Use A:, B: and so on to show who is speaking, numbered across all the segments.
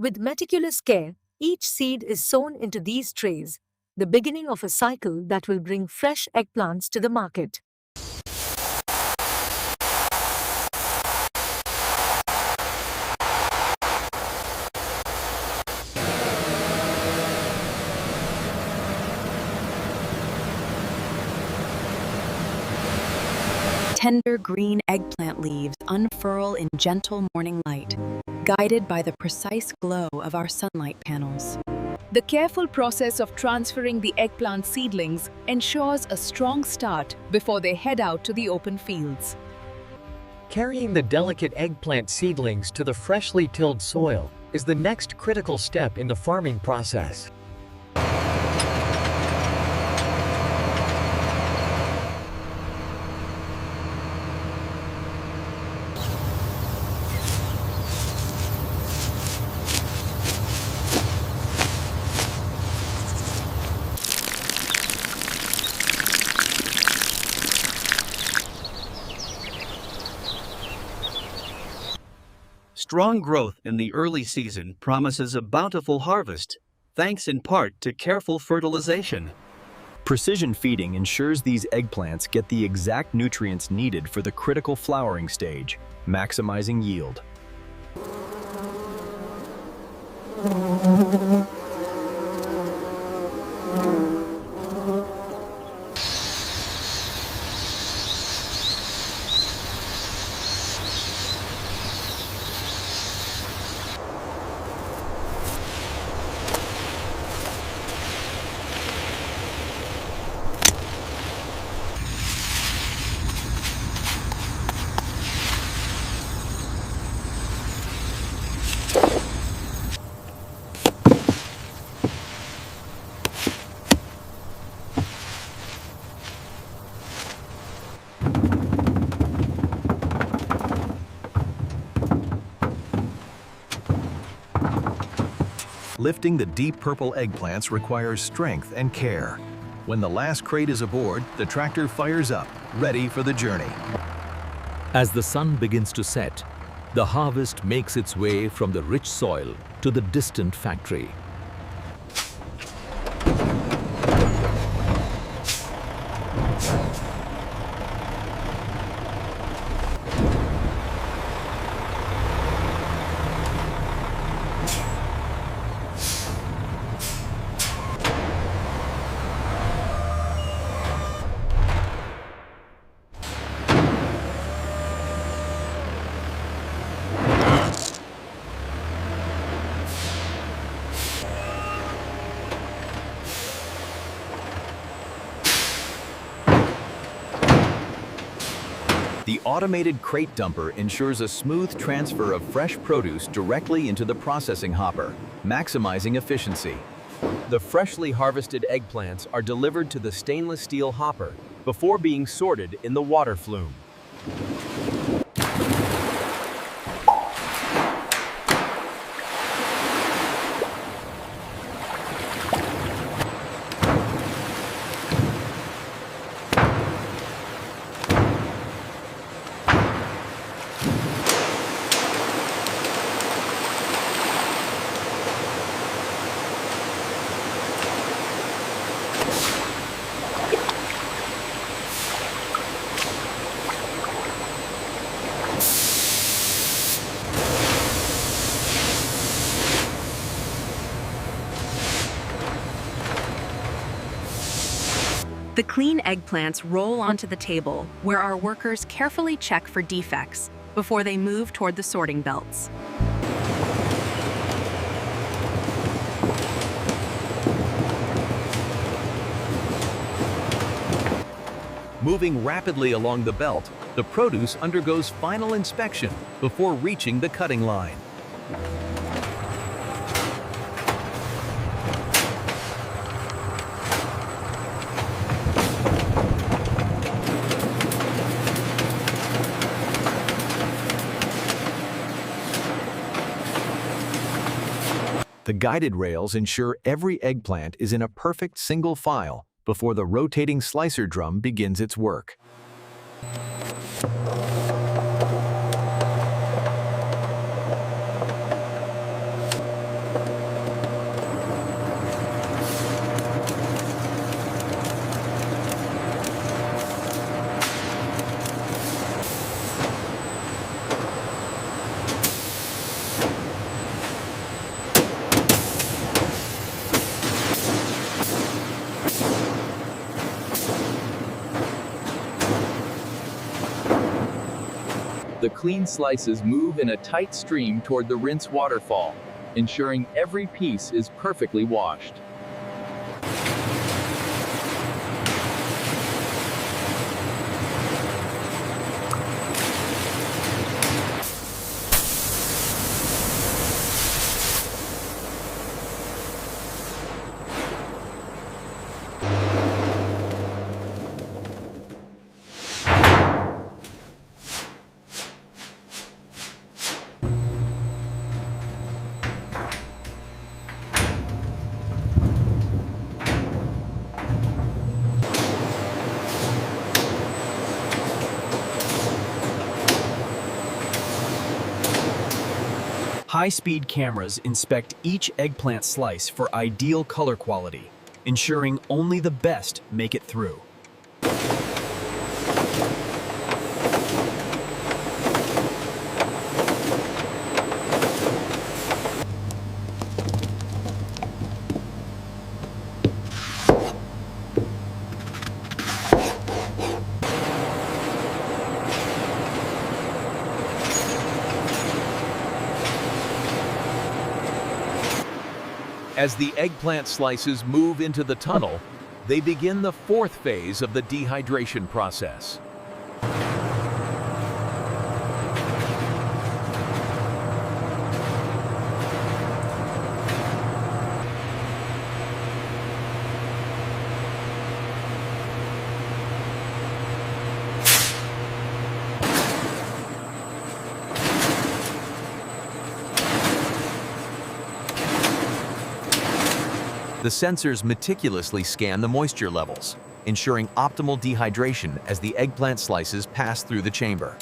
A: With meticulous care, each seed is sown into these trays, the beginning of a cycle that will bring fresh eggplants to the market.
B: Tender green eggplant leaves unfurl in gentle morning light, guided by the precise glow of our sunlight panels.
C: The careful process of transferring the eggplant seedlings ensures a strong start before they head out to the open fields.
D: Carrying the delicate eggplant seedlings to the freshly tilled soil is the next critical step in the farming process.
E: Strong growth in the early season promises a bountiful harvest, thanks in part to careful fertilization.
F: Precision feeding ensures these eggplants get the exact nutrients needed for the critical flowering stage, maximizing yield. Lifting the deep purple eggplants requires strength and care. When the last crate is aboard, the tractor fires up, ready for the journey.
G: As the sun begins to set, the harvest makes its way from the rich soil to the distant factory.
F: The automated crate dumper ensures a smooth transfer of fresh produce directly into the processing hopper, maximizing efficiency. The freshly harvested eggplants are delivered to the stainless steel hopper before being sorted in the water flume.
B: The clean eggplants roll onto the table, where our workers carefully check for defects before they move toward the sorting belts.
F: Moving rapidly along the belt, the produce undergoes final inspection before reaching the cutting line. The guided rails ensure every eggplant is in a perfect single file before the rotating slicer drum begins its work. The clean slices move in a tight stream toward the rinse waterfall, ensuring every piece is perfectly washed.
H: High-speed cameras inspect each eggplant slice for ideal color quality, ensuring only the best make it through.
G: As the eggplant slices move into the tunnel, they begin the fourth phase of the dehydration process. The sensors meticulously scan the moisture levels, ensuring optimal dehydration as the eggplant slices pass through the chamber.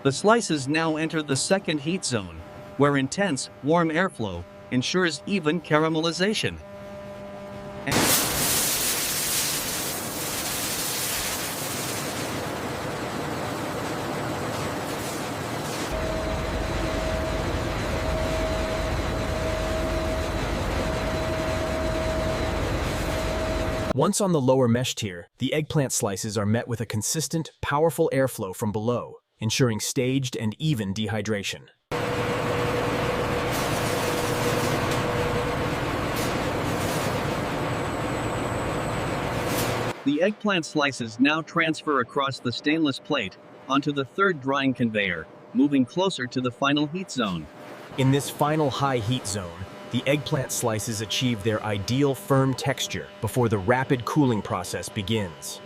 E: The slices now enter the second heat zone, where intense, warm airflow ensures even caramelization.
H: Once on the lower mesh tier, the eggplant slices are met with a consistent, powerful airflow from below, ensuring staged and even dehydration.
E: The eggplant slices now transfer across the stainless plate onto the third drying conveyor, moving closer to the final heat zone.
H: In this final high heat zone, the eggplant slices achieve their ideal firm texture before the rapid cooling process begins.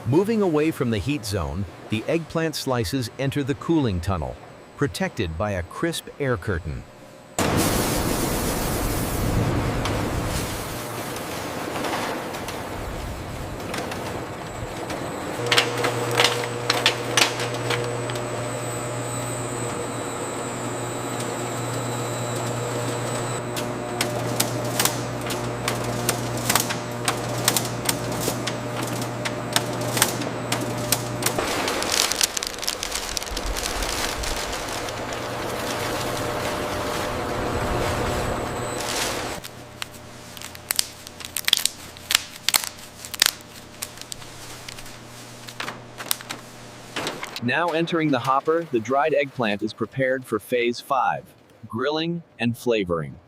G: Moving away from the heat zone, the eggplant slices enter the cooling tunnel, protected by a crisp air curtain.
F: Now entering the hopper, the dried eggplant is prepared for Phase 5, grilling and flavoring.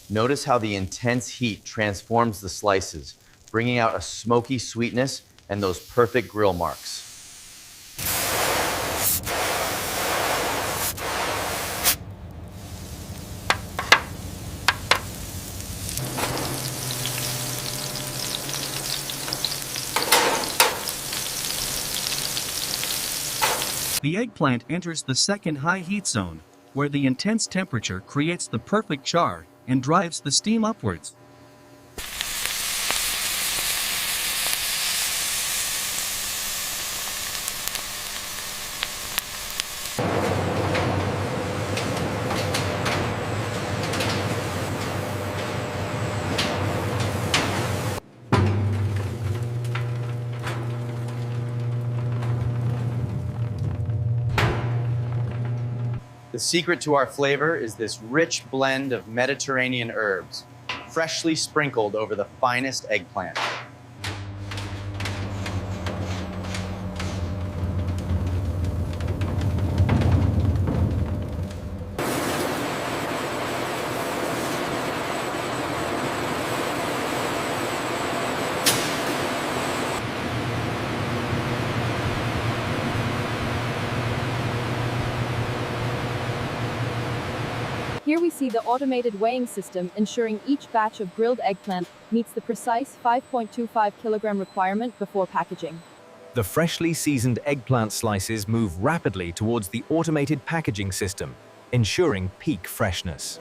I: Notice how the intense heat transforms the slices, bringing out a smoky sweetness and those perfect grill marks.
E: The eggplant enters the second high heat zone, where the intense temperature creates the perfect char and drives the steam upwards.
I: The secret to our flavor is this rich blend of Mediterranean herbs, freshly sprinkled over the finest eggplant.
J: Here we see the automated weighing system ensuring each batch of grilled eggplant meets the precise 5.25 kilogram requirement before packaging.
F: The freshly seasoned eggplant slices move rapidly towards the automated packaging system, ensuring peak freshness.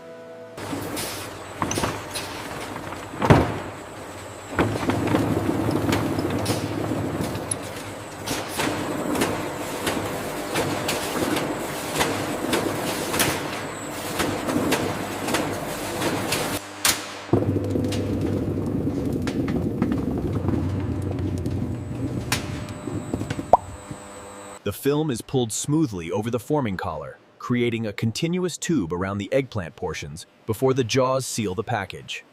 F: The film is pulled smoothly over the forming collar, creating a continuous tube around the eggplant portions before the jaws seal the package.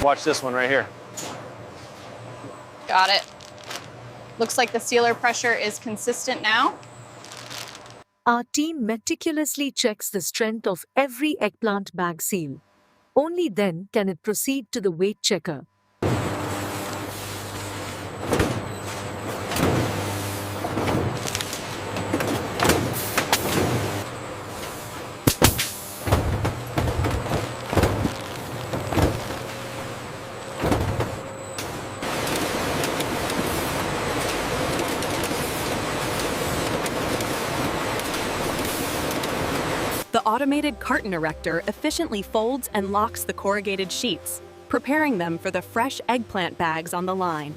I: Watch this one right here.
K: Got it. Looks like the sealer pressure is consistent now.
A: Our team meticulously checks the strength of every eggplant bag seal. Only then can it proceed to the weight checker.
B: The automated carton erector efficiently folds and locks the corrugated sheets, preparing them for the fresh eggplant bags on the line.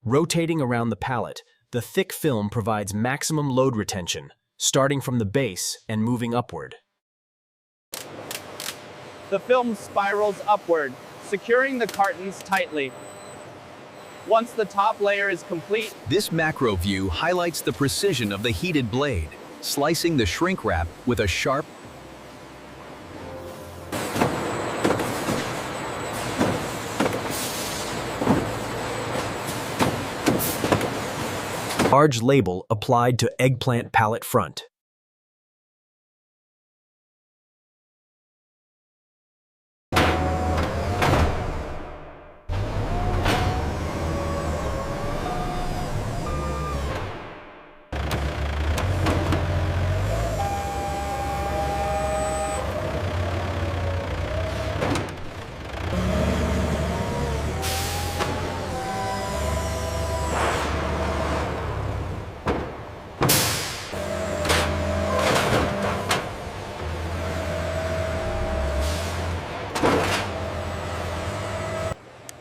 H: Rotating around the pallet, the thick film provides maximum load retention, starting from the base and moving upward.
L: The film spirals upward, securing the cartons tightly. Once the top layer is complete,
F: This macro view highlights the precision of the heated blade, slicing the shrink wrap with a sharp,
H: Large label applied to eggplant pallet front.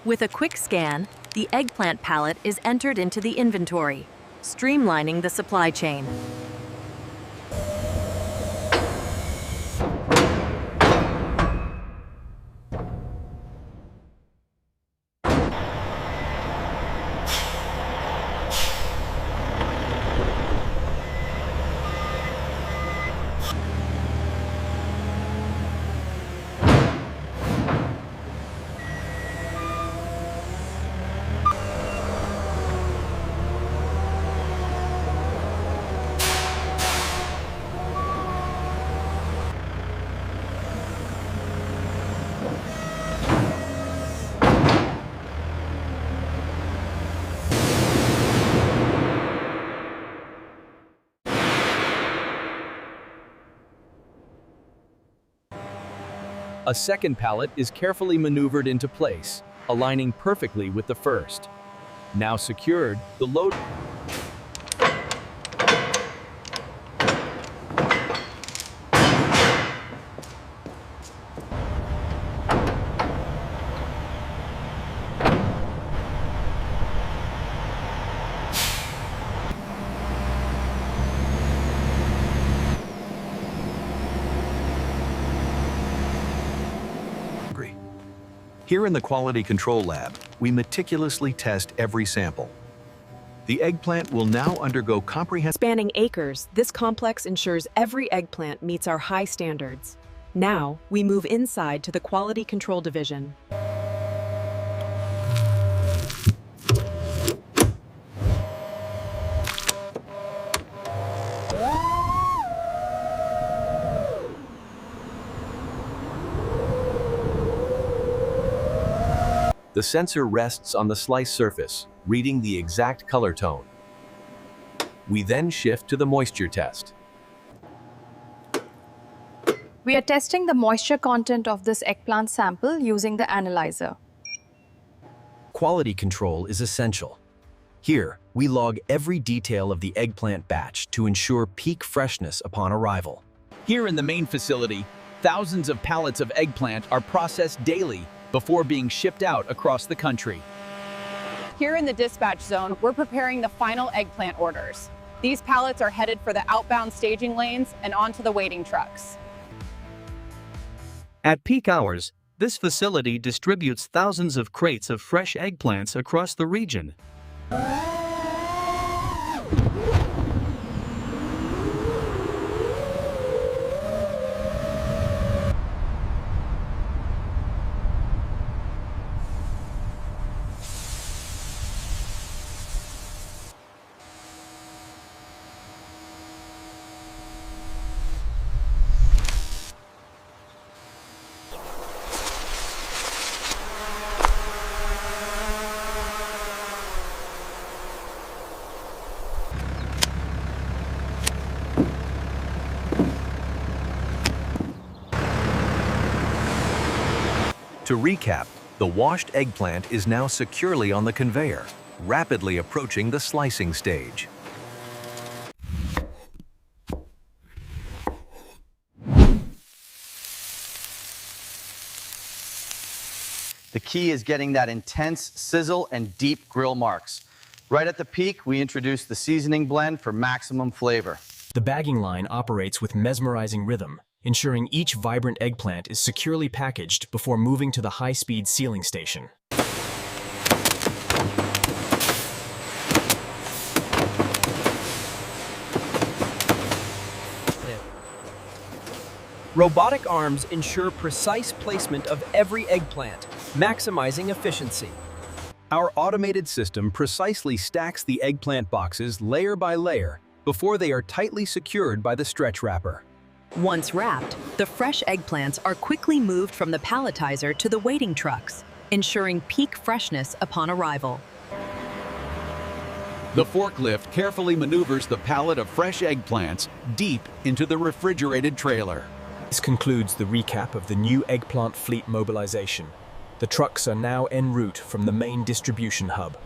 B: With a quick scan, the eggplant pallet is entered into the inventory, streamlining the supply chain.
G: A second pallet is carefully maneuvered into place, aligning perfectly with the first. Now secured, the load...
M: Here in the Quality Control Lab, we meticulously test every sample. The eggplant will now undergo comprehensive...
C: Spanning acres, this complex ensures every eggplant meets our high standards. Now, we move inside to the Quality Control Division.
M: The sensor rests on the slice surface, reading the exact color tone. We then shift to the moisture test.
J: We are testing the moisture content of this eggplant sample using the analyzer.
H: Quality control is essential. Here, we log every detail of the eggplant batch to ensure peak freshness upon arrival.
G: Here in the main facility, thousands of pallets of eggplant are processed daily before being shipped out across the country.
K: Here in the dispatch zone, we're preparing the final eggplant orders. These pallets are headed for the outbound staging lanes and onto the waiting trucks.
E: At peak hours, this facility distributes thousands of crates of fresh eggplants across the region.
M: To recap, the washed eggplant is now securely on the conveyor, rapidly approaching the slicing stage.
I: The key is getting that intense sizzle and deep grill marks. Right at the peak, we introduce the seasoning blend for maximum flavor.
H: The bagging line operates with mesmerizing rhythm, ensuring each vibrant eggplant is securely packaged before moving to the high-speed sealing station.
N: Robotic arms ensure precise placement of every eggplant, maximizing efficiency.
G: Our automated system precisely stacks the eggplant boxes layer by layer before they are tightly secured by the stretch wrapper.
B: Once wrapped, the fresh eggplants are quickly moved from the palletizer to the waiting trucks, ensuring peak freshness upon arrival.
G: The forklift carefully maneuvers the pallet of fresh eggplants deep into the refrigerated trailer.
H: This concludes the recap of the new eggplant fleet mobilization. The trucks are now en route from the main distribution hub.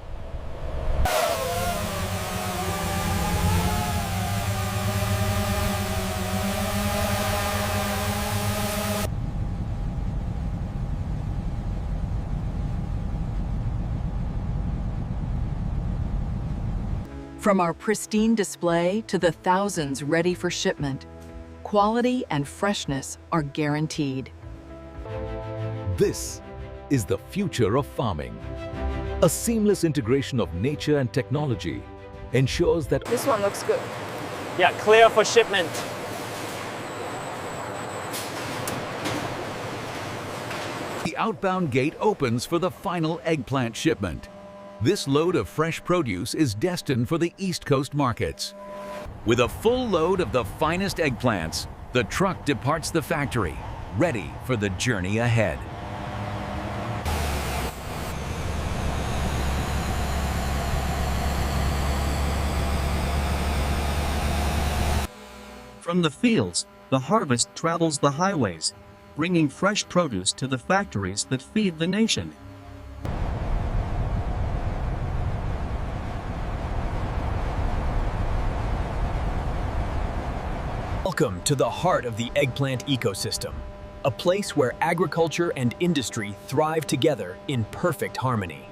O: From our pristine display to the thousands ready for shipment, quality and freshness are guaranteed.
G: This is the future of farming. A seamless integration of nature and technology ensures that
L: This one looks good. Yeah, clear for shipment.
G: the outbound gate opens for the final eggplant shipment. This load of fresh produce is destined for the East Coast markets. With a full load of the finest eggplants, the truck departs the factory, ready for the journey ahead.
E: From the fields, the harvest travels the highways, bringing fresh produce to the factories that feed the nation.
H: Welcome to the heart of the eggplant ecosystem, a place where agriculture and industry thrive together in perfect harmony.